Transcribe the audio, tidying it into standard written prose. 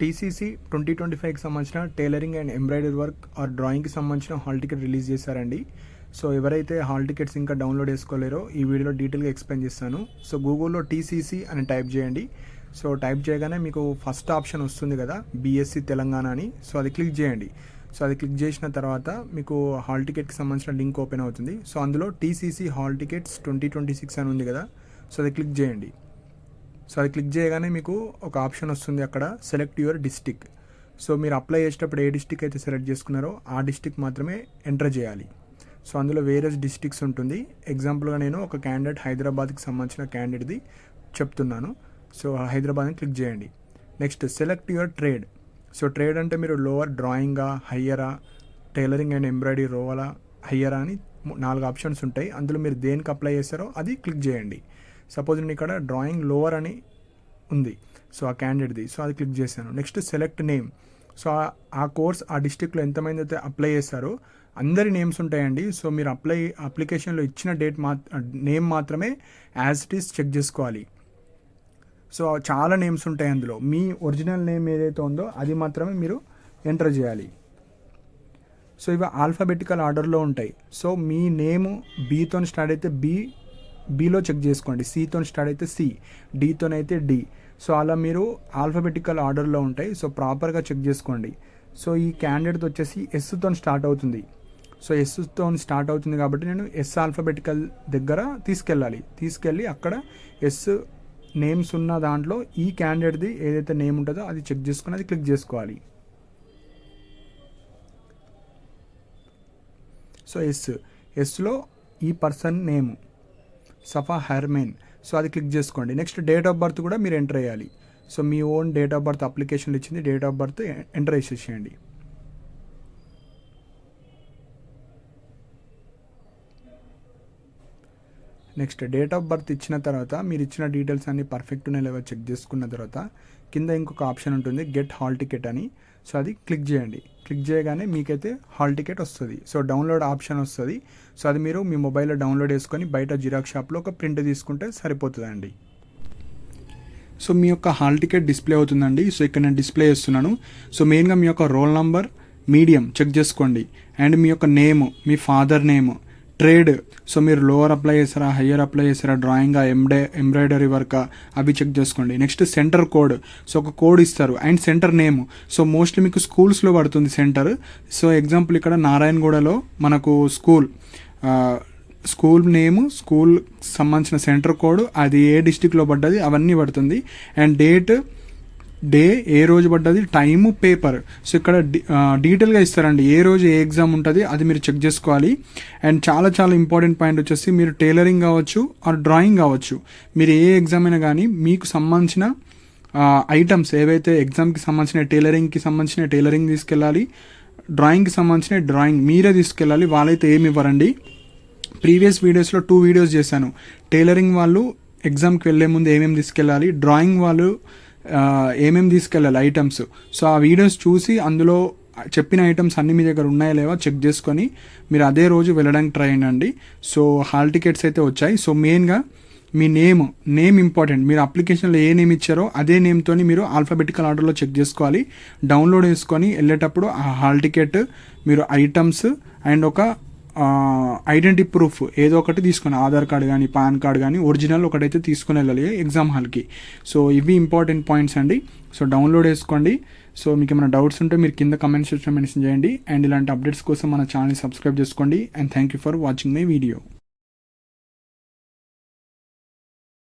TCC 2025కి సంబంధించిన tailoring and embroidery work or డ్రాయింగ్కి సంబంధించిన హాల్ టికెట్ రిలీజ్ చేశారండి. సో ఎవరైతే హాల్ టికెట్స్ ఇంకా డౌన్లోడ్ చేసుకోలేరో ఈ వీడియోలో డీటెయిల్గా ఎక్స్ప్లెయిన్ చేస్తాను. సో గూగుల్లో టీసీసీ అని టైప్ చేయండి. సో టైప్ చేయగానే మీకు ఫస్ట్ ఆప్షన్ వస్తుంది కదా, బీఎస్సీ తెలంగాణ అని. సో అది క్లిక్ చేయండి. సో అది క్లిక్ చేసిన తర్వాత మీకు హాల్ టికెట్కి సంబంధించిన లింక్ ఓపెన్ అవుతుంది. సో అందులో టీసీసీ హాల్ టికెట్స్ 2026 అని ఉంది కదా, సో అది క్లిక్ చేయండి. సో అది క్లిక్ చేయగానే మీకు ఒక ఆప్షన్ వస్తుంది, అక్కడ సెలెక్ట్ యువర్ డిస్టిక్. సో మీరు అప్లై చేసేటప్పుడు ఏ డిస్టిక్ అయితే సెలెక్ట్ చేసుకున్నారో ఆ డిస్టిక్ మాత్రమే ఎంటర్ చేయాలి. సో అందులో వేరే డిస్టిక్స్ ఉంటుంది. ఎగ్జాంపుల్గా నేను ఒక క్యాండిడేట్ హైదరాబాద్కి సంబంధించిన క్యాండిడేట్ది చెప్తున్నాను. సో హైదరాబాద్ని క్లిక్ చేయండి. Next select your trade. So trade అంటే మీరు లోవర్ డ్రాయింగా, హయ్యరా, టైలరింగ్ అండ్ ఎంబ్రాయిడరీ రోవలా, హయ్యరా అని 4 ఆప్షన్స్ ఉంటాయి. అందులో మీరు దేనికి అప్లై చేస్తారో అది క్లిక్ చేయండి. సపోజ్ నేను ఇక్కడ డ్రాయింగ్ లోవర్ అని ఉంది, సో ఆ క్యాండిడేట్ది, సో అది క్లిక్ చేశాను. Next select name. సో ఆ కోర్స్ ఆ డిస్ట్రిక్ట్లో ఎంతమంది అయితే అప్లై చేస్తారో అందరి నేమ్స్ ఉంటాయండి. సో మీరు అప్లికేషన్లో ఇచ్చిన నేమ్ మాత్రమే యాజ్ ఇట్ ఈస్ చెక్ చేసుకోవాలి. సో చాలా నేమ్స్ ఉంటాయి అందులో, మీ ఒరిజినల్ నేమ్ ఏదైతే ఉందో అది మాత్రమే మీరు ఎంటర్ చేయాలి. సో ఇవి ఆల్ఫాబెటికల్ ఆర్డర్లో ఉంటాయి. సో మీ నేము బీతో స్టార్ట్ అయితే బీలో చెక్ చేసుకోండి, సితో స్టార్ట్ అయితే సి, డీతోనైతే డి. సో అలా మీరు ఆల్ఫాబెటికల్ ఆర్డర్లో ఉంటాయి. సో ప్రాపర్గా చెక్ చేసుకోండి. సో ఈ క్యాండిడేట్ వచ్చేసి ఎస్తో స్టార్ట్ అవుతుంది. సో ఎస్తో స్టార్ట్ అవుతుంది కాబట్టి నేను ఎస్ ఆల్ఫాబెటికల్ దగ్గర తీసుకెళ్ళి అక్కడ ఎస్ నేమ్స్ ఉన్న దాంట్లో ఈ క్యాండిడేట్ది ఏదైతే నేమ్ ఉంటుందో అది చెక్ చేసుకుని అది క్లిక్ చేసుకోవాలి. సో ఎస్లో ఈ పర్సన్ నేము సఫా హెర్మెన్, సో అది క్లిక్ చేసుకోండి. నెక్స్ట్ డేట్ ఆఫ్ బర్త్ కూడా మీరు ఎంటర్ చేయాలి. So me own date of birth అప్లికేషన్లో ఇచ్చింది, డేట్ ఆఫ్ బర్త్ ఎంటర్ చేసేసేయండి. నెక్స్ట్ డేట్ ఆఫ్ బర్త్ ఇచ్చిన తర్వాత మీరు ఇచ్చిన డీటెయిల్స్ అన్ని పర్ఫెక్ట్ ఉన్నాయి లేవో చెక్ చేసుకున్న తర్వాత కింద ఇంకొక ఆప్షన్ ఉంటుంది, గెట్ హాల్ టికెట్ అని. సో అది క్లిక్ చేయండి. క్లిక్ చేయగానే మీకైతే హాల్ టికెట్ వస్తుంది. సో డౌన్లోడ్ ఆప్షన్ వస్తుంది. సో అది మీరు మీ మొబైల్లో డౌన్లోడ్ చేసుకొని బయట జిరాక్స్ షాప్లో ఒక ప్రింట్ తీసుకుంటే సరిపోతుందండి. సో మీ యొక్క హాల్ టికెట్ డిస్ప్లే అవుతుందండి. సో ఇక్కడ నేను డిస్ప్లే చేస్తున్నాను. సో మెయిన్గా మీ యొక్క రోల్ నంబర్, మీడియం చెక్ చేసుకోండి. అండ్ మీ యొక్క నేమ్, మీ ఫాదర్ నేమ్, ట్రేడ్. సో మీరు లోవర్ అప్లై చేస్తారా, హయ్యర్ అప్లై చేస్తారా, డ్రాయింగా, ఎంబ్రాయిడరీ వర్క్ అవి చెక్ చేసుకోండి. Next centre code. సో ఒక కోడ్ ఇస్తారు and centre name. So mostly మీకు స్కూల్స్లో పడుతుంది సెంటర్. సో ఎగ్జాంపుల్ ఇక్కడ నారాయణగూడలో మనకు స్కూల్ నేమ్, స్కూల్ సంబంధించిన సెంటర్ కోడ్, అది ఏ డిస్టిక్లో పడ్డది అవన్నీ పడుతుంది. అండ్ డే ఏ రోజు పడ్డది, టైము, పేపర్. సో ఇక్కడ డీటెయిల్గా ఇస్తారండి ఏ రోజు ఏ ఎగ్జామ్ ఉంటుంది అది మీరు చెక్ చేసుకోవాలి. అండ్ చాలా ఇంపార్టెంట్ పాయింట్ వచ్చేసి మీరు టైలరింగ్ కావచ్చు ఆర్ డ్రాయింగ్ కావచ్చు, మీరు ఏ ఎగ్జామ్ అయినా కానీ మీకు సంబంధించిన ఐటమ్స్ ఏవైతే ఎగ్జామ్కి సంబంధించిన టైలరింగ్కి సంబంధించిన టైలరింగ్ తీసుకెళ్ళాలి, డ్రాయింగ్కి సంబంధించిన డ్రాయింగ్ మీరే తీసుకెళ్ళాలి. వాళ్ళైతే ఏమి ఇవ్వరండి. ప్రీవియస్ వీడియోస్లో 2 వీడియోస్ చేశాను. టైలరింగ్ వాళ్ళు ఎగ్జామ్కి వెళ్ళే ముందు ఏమేమి తీసుకెళ్ళాలి, డ్రాయింగ్ వాళ్ళు ఏమేమి తీసుకెళ్ళాలి ఐటమ్స్. సో ఆ వీడియోస్ చూసి అందులో చెప్పిన ఐటమ్స్ అన్నీ మీ దగ్గర ఉన్నాయా లేవా చెక్ చేసుకొని మీరు అదే రోజు వెళ్ళడానికి ట్రై చేయండి. సో హాల్ టికెట్స్ అయితే వచ్చాయి. సో మెయిన్గా మీ నేమ్ ఇంపార్టెంట్. మీరు అప్లికేషన్లో ఏ నేమ్ ఇచ్చారో అదే నేమ్తో మీరు ఆల్ఫాబెటికల్ ఆర్డర్లో చెక్ చేసుకోవాలి. డౌన్లోడ్ చేసుకొని వెళ్ళేటప్పుడు ఆ హాల్ టికెట్, మీరు ఐటమ్స్ అండ్ ఒక ఐడెంటిటీ ప్రూఫ్ ఏదో ఒకటి తీసుకుని, ఆధార్ కార్డు కానీ పాన్ కార్డు కానీ ఒరిజినల్ ఒకటైతే తీసుకుని వెళ్ళాలి ఎగ్జామ్ హాల్కి. సో ఇవి ఇంపార్టెంట్ పాయింట్స్ అండి. సో డౌన్లోడ్ చేసుకోండి. సో మీకు ఏమైనా డౌట్స్ ఉంటే మీరు కింద కమెంట్ సెక్షన్లో మెన్షన్ చేయండి. అండ్ ఇలాంటి అప్డేట్స్ కోసం మన ఛానల్ని సబ్స్క్రైబ్ చేసుకోండి. And thank you for watching my video.